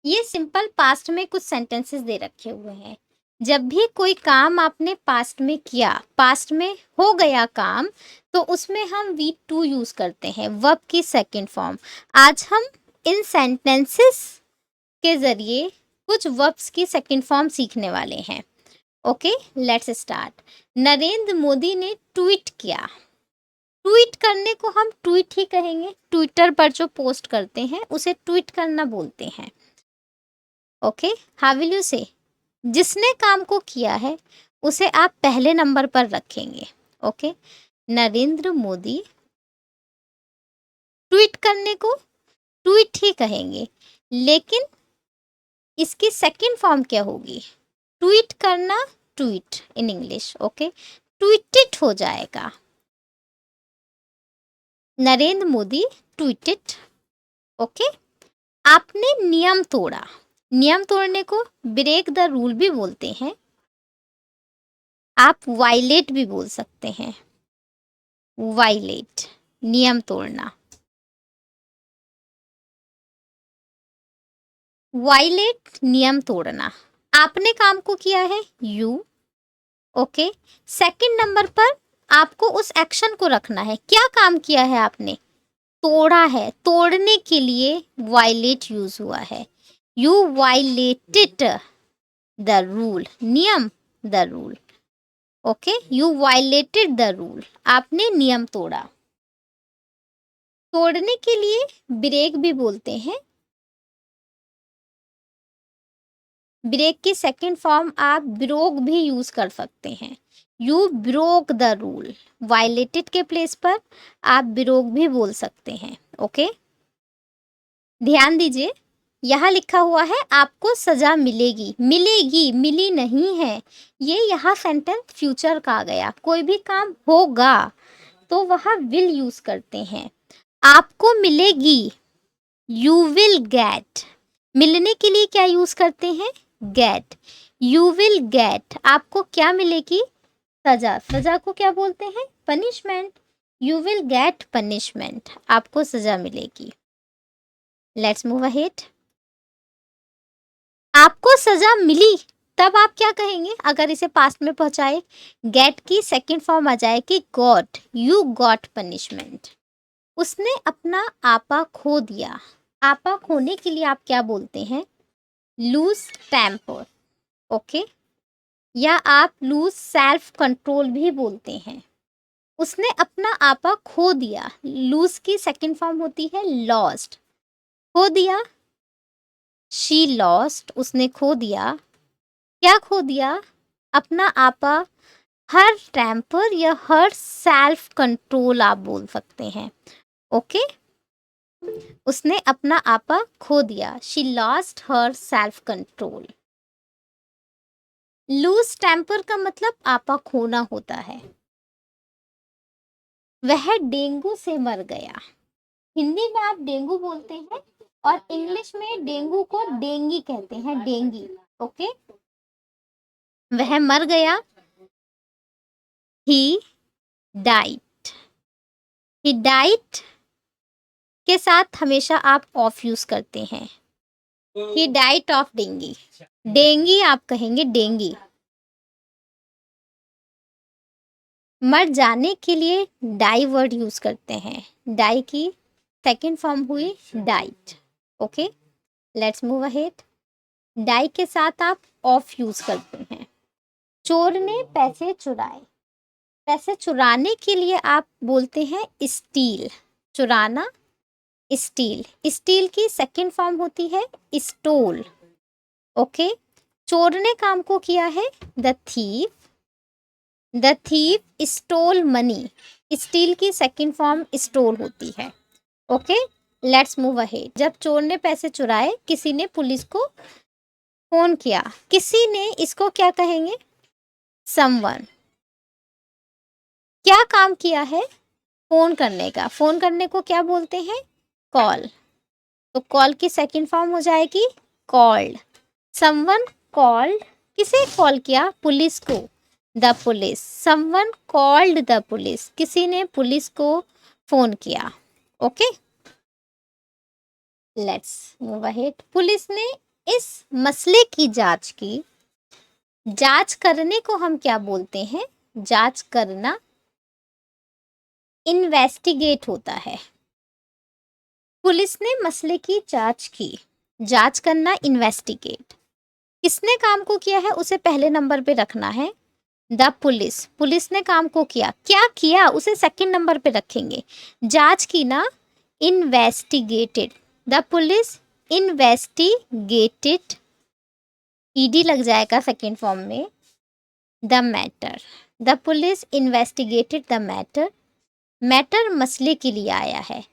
ये simple past में कुछ सेंटेंसेस दे रखे हुए हैं। जब भी कोई काम आपने पास्ट में किया, पास्ट में हो गया काम, तो उसमें हम वी टू यूज करते हैं, वर्ब की सेकंड फॉर्म। आज हम इन सेंटेंसेस के जरिए कुछ वर्ब्स की सेकंड फॉर्म सीखने वाले हैं। Okay, let's start. Narendra Modi ने ट्वीट किया। ट्वीट करने को हम ट्वीट ही कहेंगे। ट्विटर पर जो पोस्ट करते हैं उसे ट्वीट करना बोलते हैं। ओके, हाउ विल यू से? जिसने काम को किया है उसे आप पहले नंबर पर रखेंगे। ओके, नरेंद्र मोदी ट्वीट करने को ट्वीट ही कहेंगे, लेकिन इसकी सेकंड फॉर्म क्या होगी? ट्वीट करना, tweet in English. Okay, tweeted हो जाएगा। नरेंद्र मोदी ट्वीटेड। ओके, आपने नियम तोड़ा। नियम तोड़ने को ब्रेक द रूल भी बोलते हैं, आप वायलेट भी बोल सकते हैं। वायलेट, नियम तोड़ना। वायलेट, नियम तोड़ना। आपने काम को किया है, यू। ओके, सेकंड नंबर पर आपको उस एक्शन को रखना है। क्या काम किया है आपने? तोड़ा है। तोड़ने के लिए वायलेट यूज हुआ है। यू वायलेटेड द रूल, नियम, the rule. Okay, you violated the rule, आपने नियम तोड़ा। तोड़ने के लिए ब्रेक भी बोलते हैं। ब्रेक की सेकंड फॉर्म आप ब्रोक भी यूज कर सकते हैं। You broke the rule, violated के प्लेस पर आप ब्रोक भी बोल सकते हैं। ओके, ध्यान दीजिए, यहाँ लिखा हुआ है आपको सजा मिलेगी। मिलेगी, मिली नहीं है। ये यहाँ सेंटेंस फ्यूचर का आ गया। कोई भी काम होगा तो वहाँ विल यूज करते हैं। आपको मिलेगी, यू विल गेट। मिलने के लिए क्या यूज करते हैं? गेट। यू विल गेट, आपको क्या मिलेगी? सजा। सजा को क्या बोलते हैं? Punishment. You will get punishment, आपको सजा मिलेगी। Let's move ahead. आपको सजा मिली, तब आप क्या कहेंगे? अगर इसे पास्ट में पहुंचाए, गेट की सेकंड फॉर्म आ जाएगी गॉट। You got punishment. उसने अपना आपा खो दिया। आपा खोने के लिए आप क्या बोलते हैं? Loose temper. ओके, या आप लूज सेल्फ कंट्रोल भी बोलते हैं। उसने अपना आपा खो दिया। लूज की सेकंड फॉर्म होती है लॉस्ट। खो दिया, शी लॉस्ट, उसने खो दिया। क्या खो दिया? अपना आपा, हर टेम्पर या हर सेल्फ कंट्रोल आप बोल सकते हैं। ओके, उसने अपना आपा खो दिया। She lost her self control. Lose temper का मतलब आपा खोना होता है। वह डेंगू से मर गया। हिंदी में आप डेंगू बोलते हैं और इंग्लिश में डेंगू को डेंगी कहते हैं, डेंगी। ओके, वह मर गया, ही डाइट। ही डाइट के साथ हमेशा आप ऑफ यूज करते हैं। ही डाइट ऑफ डेंगी। डेंगी आप कहेंगे, डेंगी। मर जाने के लिए डाई वर्ड यूज करते हैं। डाई की सेकंड फॉर्म हुई died. Okay, let's move ahead. Die के साथ आप ऑफ यूज करते हैं। चोर ने पैसे चुराए। पैसे चुराने के लिए आप बोलते हैं स्टील। चुराना, स्टील। स्टील की सेकंड फॉर्म होती है स्टोल। ओके, चोर ने काम को किया है the thief. The thief stole money. Steal की सेकंड फॉर्म स्टोल होती है। Okay, let's move ahead. जब चोर ने पैसे चुराए, किसी ने पुलिस को फोन किया। किसी ने, इसको क्या कहेंगे? समवन। क्या काम किया है? फोन करने का। फोन करने को क्या बोलते हैं? कॉल। तो कॉल की सेकंड फॉर्म हो जाएगी कॉल्ड। समवन कॉल्ड, किसे कॉल किया? पुलिस को। The police. Someone called the police, किसी ने पुलिस को फोन किया। Okay, let's move ahead. Police ने इस मसले की जांच की। जांच करने को हम क्या बोलते हैं? जांच करना इन्वेस्टिगेट होता है। पुलिस ने मसले की जांच की। जांच करना इन्वेस्टिगेट। किसने काम को किया है उसे पहले नंबर पे रखना है। द पुलिस, पुलिस ने काम को किया। क्या किया उसे सेकंड नंबर पे रखेंगे। जांच की ना, investigated. The police investigated, ED लग जाएगा सेकंड फॉर्म में। The matter, the police investigated the matter. Matter मसले के लिए आया है।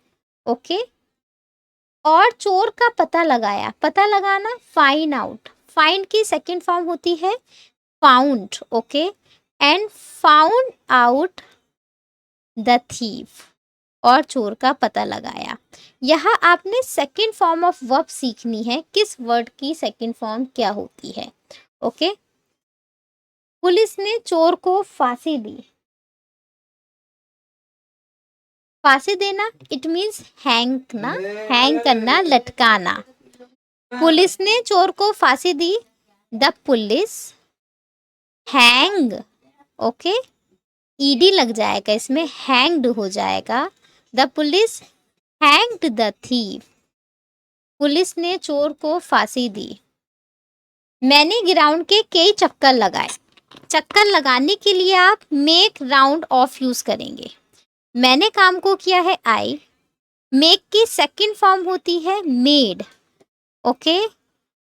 ओके। और चोर का पता लगाया। पता लगाना, फाइंड आउट। फाइंड की सेकंड फॉर्म होती है found. Okay. And found out the thief. और चोर का पता लगाया। यहाँ आपने सेकंड फॉर्म ऑफ वर्ब सीखनी है, किस वर्ड की सेकंड फॉर्म क्या होती है। ओके। पुलिस ने चोर को फांसी दी। फांसी देना, इट मीन्स हैंग ना, हैंग करना, लटकाना। पुलिस ने चोर को फांसी दी। The police hang. Okay. ED लग जाएगा इसमें, हैंग्ड हो जाएगा। The police hanged the thief. Police ने चोर को फांसी दी। मैंने ग्राउंड के कई चक्कर लगाए। चक्कर लगाने के लिए आप मेक राउंड ऑफ यूज करेंगे। मैंने काम को किया है आई। मेक की सेकंड फॉर्म होती है मेड। ओके।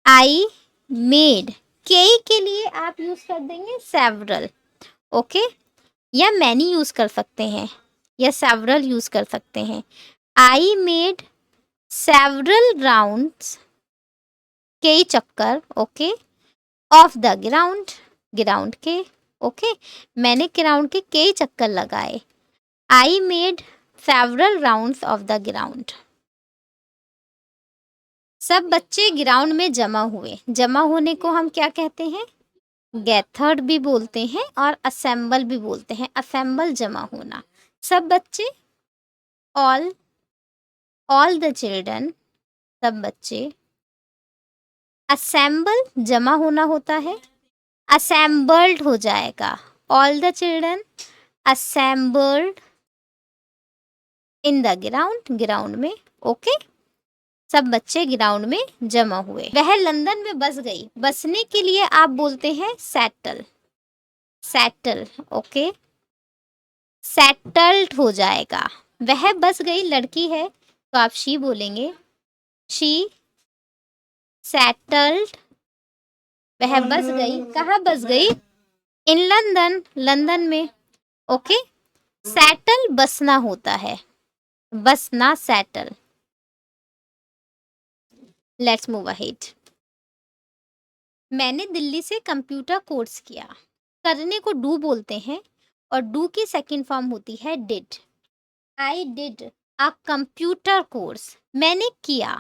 I made. कई के लिए आप यूज कर देंगे सेवरल। ओके। या मैनी यूज कर सकते हैं, या सेवरल यूज कर सकते हैं। आई मेड सेवरल राउंड्स, कई चक्कर। Okay. Of the ground, ground के। ओके। मैंने ग्राउंड के कई चक्कर लगाए। I made several rounds of the ground. सब बच्चे ग्राउंड में जमा हुए। जमा होने को हम क्या कहते हैं? गैथर्ड भी बोलते हैं और असेंबल भी बोलते हैं। असेंबल जमा होना। सब बच्चे, ऑल द चिल्ड्रन, सब बच्चे। असेंबल जमा होना होता है, असेंबल्ड हो जाएगा। All the children assembled in the ground, ground में। ओके। सब बच्चे ग्राउंड में जमा हुए। वह लंदन में बस गई। बसने के लिए आप बोलते हैं सेटल, सेटल। ओके। सेटल्ड हो जाएगा। वह बस गई, लड़की है तो आप शी बोलेंगे। She settled. वह बस गई, कहाँ बस गई? इन लंदन, लंदन में। ओके। सेटल बसना होता है, बसना सेटल। Let's move ahead. मैंने दिल्ली से कंप्यूटर कोर्स किया। करने को डू बोलते हैं और डू की सेकंड फॉर्म होती है did. I did a computer course. मैंने किया।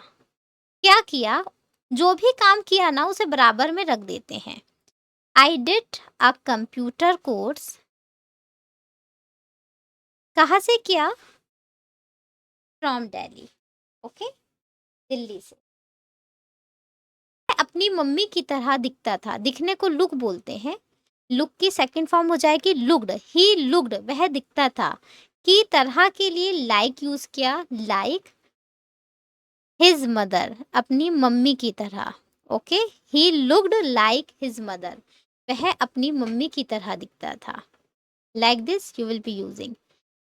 क्या किया? जो भी काम किया ना उसे बराबर में रख देते हैं। I did a computer course. कहाँ से किया? फ्रॉम दिल्ली। ओके। दिल्ली से। अपनी मम्मी की तरह दिखता था। दिखने को लुक बोलते हैं। लुक की सेकंड फॉर्म हो जाएगी लुक्ड। ही लुक्ड, वह दिखता था। की तरह के लिए लाइक यूज किया, लाइक हिज मदर, अपनी मम्मी की तरह। Okay. He looked like his mother, वह अपनी मम्मी की तरह दिखता था। Like this you will be using.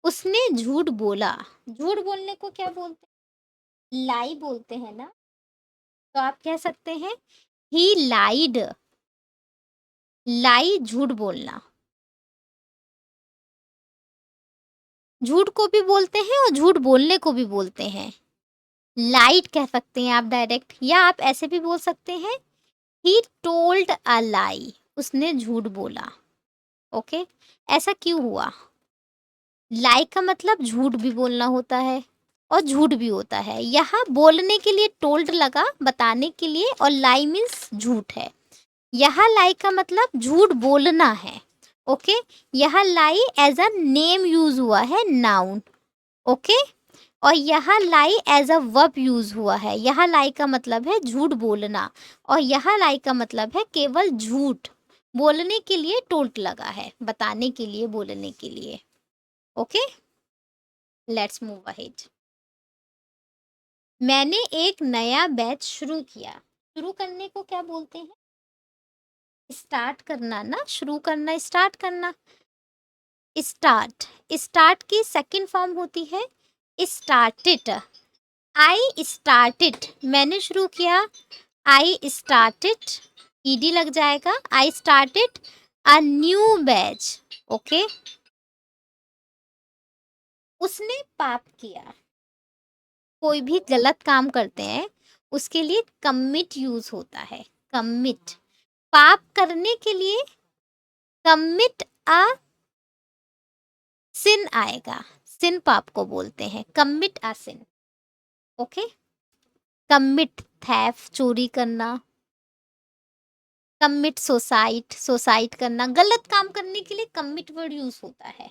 उसने झूठ बोला। झूठ बोलने को क्या बोलते हैं? लाई बोलते हैं ना। तो आप कह सकते हैं ही लाइड। लाई झूठ बोलना। झूठ को भी बोलते हैं और झूठ बोलने को भी बोलते हैं। लाइट कह सकते हैं आप डायरेक्ट, या आप ऐसे भी बोल सकते हैं ही टोल्ड अ लाई, उसने झूठ बोला। ओके। ऐसा क्यों हुआ? लाई का मतलब झूठ भी बोलना होता है और झूठ भी होता है। यहाँ बोलने के लिए टोल्ड लगा, बताने के लिए, और लाई मीन्स झूठ है। यहाँ लाई का मतलब झूठ बोलना है। ओके। यहाँ लाई एज अ नेम यूज हुआ है, नाउन। ओके। और यहाँ लाई एज अ वर्ब यूज हुआ है। यहाँ लाई का मतलब है झूठ बोलना, और यहाँ लाई का मतलब है केवल झूठ बोलने के लिए टोल्ट लगा है, बताने के लिए, बोलने के लिए। Okay, let's move ahead. मैंने एक नया बैच शुरू किया। शुरू करने को क्या बोलते हैं? स्टार्ट करना ना, शुरू करना, स्टार्ट करना। स्टार्ट, स्टार्ट की सेकंड फॉर्म होती है स्टार्टेड। आई स्टार्टेड, मैंने शुरू किया। आई स्टार्टेड, ईडी लग जाएगा। I started a new batch. Okay, उसने पाप किया। कोई भी गलत काम करते हैं उसके लिए कमिट यूज होता है। कमिट, पाप करने के लिए कमिट अ सिन आएगा। सिन पाप को बोलते हैं, commit a sin. Okay, commit theft, चोरी करना। कमिट सुसाइड, सुसाइड करना, गलत काम करने के लिए कमिट वर्ड यूज होता है।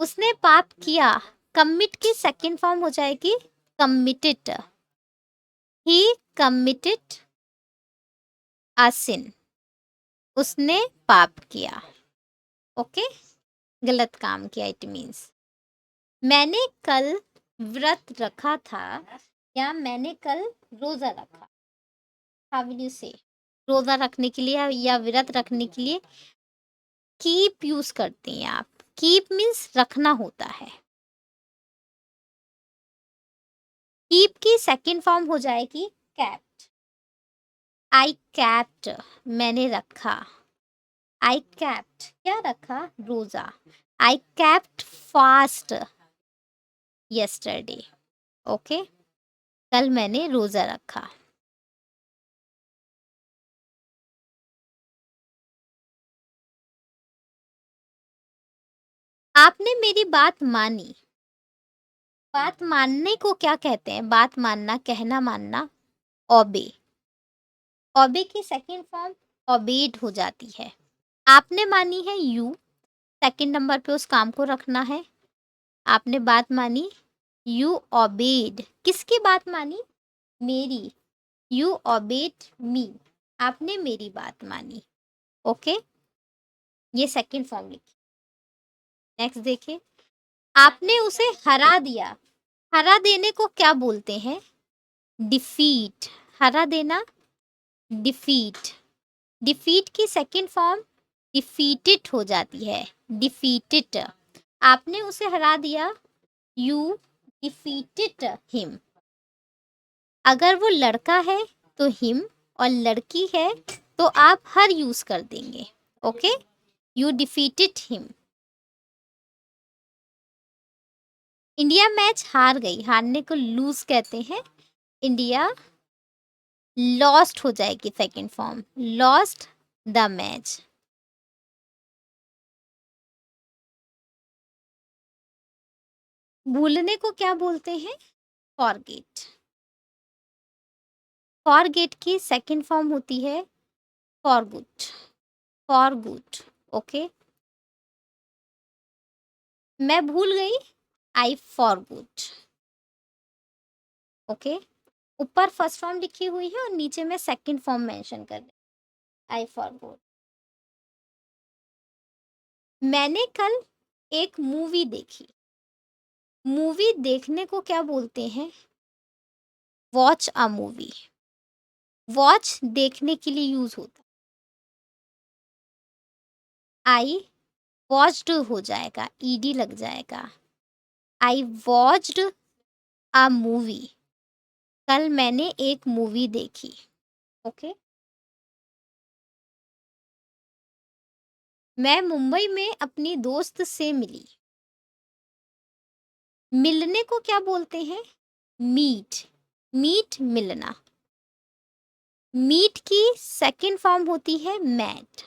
उसने पाप किया, कमिट की सेकंड फॉर्म हो जाएगी कमिटेड। ही कमिटेड अ सिन, उसने पाप किया। ओके, गलत काम किया, इट मीन्स। मैंने कल व्रत रखा था, या मैंने कल रोजा रखा। हाउ विल यू से? रोजा रखने के लिए या व्रत रखने के लिए कीप यूज करते हैं आप। कीप मीन्स रखना होता है। कीप की सेकंड फॉर्म हो जाएगी कैप्ट। आई कैप्ट, मैंने रखा। आई कैप्ट, क्या रखा? रोजा। I kept fast yesterday. Okay, कल मैंने रोजा रखा। आपने मेरी बात मानी। बात मानने को क्या कहते हैं? बात मानना, कहना मानना, ओबे। ओबे की सेकंड फॉर्म ओबेड हो जाती है। आपने मानी है यू, सेकंड नंबर पे उस काम को रखना है। आपने बात मानी, यू ओबेड। किसकी बात मानी? मेरी। यू ओबेड मी, आपने मेरी बात मानी। ओके, ये सेकंड फॉर्म लिखी। नेक्स्ट देखिए, आपने उसे हरा दिया। हरा देने को क्या बोलते हैं? डिफीट। हरा देना, डिफीट। डिफीट की सेकंड फॉर्म डिफीटेड हो जाती है। डिफीटेड, आपने उसे हरा दिया। You defeated him. अगर वो लड़का है तो हिम, और लड़की है तो आप हर यूज कर देंगे। Okay, you defeated him. India match हार गई। हारने को लूज कहते हैं। इंडिया लॉस्ट हो जाएगी second form, lost the match. भूलने को क्या बोलते हैं? फॉरगेट। फॉरगेट की सेकंड फॉर्म होती है फॉरगुट। फॉरगुट। ओके, मैं भूल गई। आई फॉरगुट। ओके, ऊपर फर्स्ट फॉर्म लिखी हुई है और नीचे में सेकंड फॉर्म मेंशन कर रही। I forgot. मैंने कल एक मूवी देखी। मूवी देखने को क्या बोलते हैं? Watch a movie. वॉच देखने के लिए यूज होता है। आई वॉच्ड हो जाएगा, ईडी लग जाएगा। आई वॉच्ड अ मूवी, कल मैंने एक मूवी देखी। ओके, मैं मुंबई में अपनी दोस्त से मिली। मिलने को क्या बोलते हैं? मीट। मीट, मिलना। मीट की सेकंड फॉर्म होती है मैट।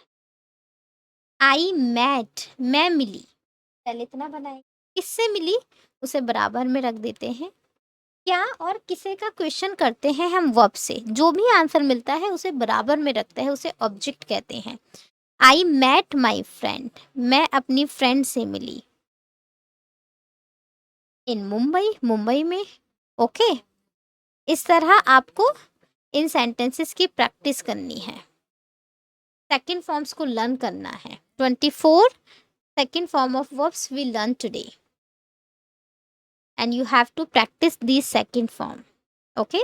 आई मैट, मैं मिली। पहले इतना बनाए, किससे मिली उसे बराबर में रख देते हैं। क्या और किसे का क्वेश्चन करते हैं हम वर्ब से, जो भी आंसर मिलता है उसे बराबर में रखते हैं, उसे ऑब्जेक्ट कहते हैं। आई मैट माई फ्रेंड, मैं अपनी फ्रेंड से मिली। इन मुंबई, मुंबई में। ओके, इस तरह आपको इन सेंटेंसेस की प्रैक्टिस करनी है, सेकंड फॉर्म्स को लर्न करना है। 24 second form of verbs we learn today, and you have to practice these second form. Okay.